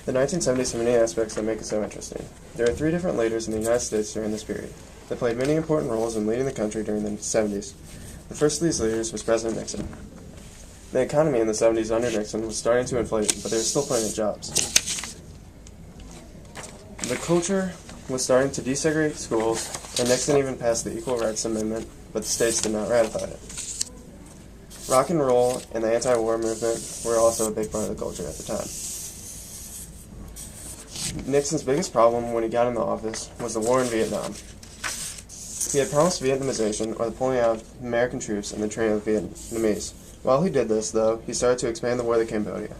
The 1970s have many aspects that make it so interesting. There are three different leaders in the United States during this period. They played many important roles in leading the country during the 70s. The first of these leaders was President Nixon. The economy in the 70s under Nixon was starting to inflate, but there were still plenty of jobs. The culture was starting to desegregate schools, and Nixon even passed the Equal Rights Amendment, but the states did not ratify it. Rock and roll and the anti-war movement were also a big part of the culture at the time. Nixon's biggest problem when he got into office was the war in Vietnam. He had promised Vietnamization, or the pulling out of American troops and the training of Vietnamese. While he did this, though, he started to expand the war to Cambodia.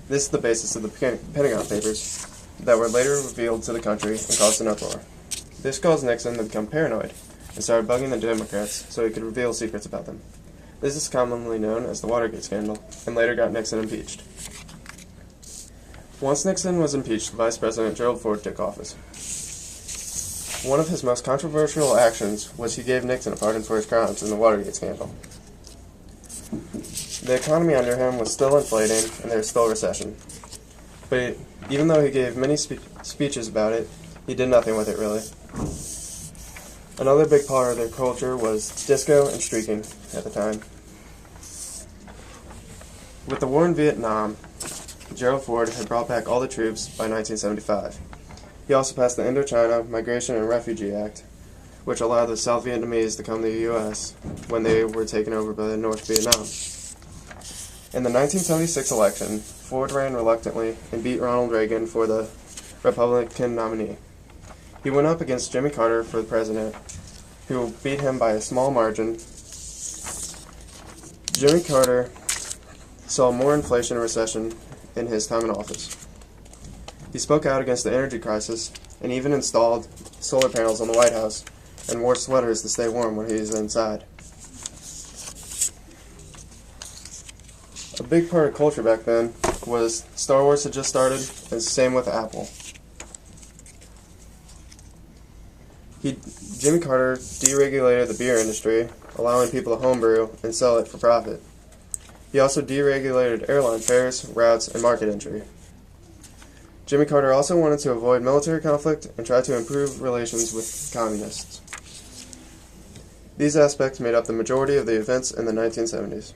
This is the basis of the Pentagon Papers that were later revealed to the country and caused an uproar. This caused Nixon to become paranoid and started bugging the Democrats so he could reveal secrets about them. This is commonly known as the Watergate scandal, and later got Nixon impeached. Once Nixon was impeached, Vice President Gerald Ford took office. One of his most controversial actions was he gave Nixon a pardon for his crimes in the Watergate scandal. The economy under him was still inflating, and there was still a recession. But even though he gave many speeches about it, he did nothing with it, really. Another big part of their culture was disco and streaking at the time. With the war in Vietnam, Gerald Ford had brought back all the troops by 1975. He also passed the Indochina Migration and Refugee Act, which allowed the South Vietnamese to come to the U.S. when they were taken over by the North Vietnam. In the 1976 election, Ford ran reluctantly and beat Ronald Reagan for the Republican nominee. He went up against Jimmy Carter for the president, who beat him by a small margin. Jimmy Carter saw more inflation and recession in his time in office. He spoke out against the energy crisis and even installed solar panels on the White House and wore sweaters to stay warm when he was inside. A big part of culture back then was Star Wars had just started, and same with Apple. Jimmy Carter deregulated the beer industry, allowing people to homebrew and sell it for profit. He also deregulated airline fares, routes, and market entry. Jimmy Carter also wanted to avoid military conflict and tried to improve relations with communists. These aspects made up the majority of the events in the 1970s.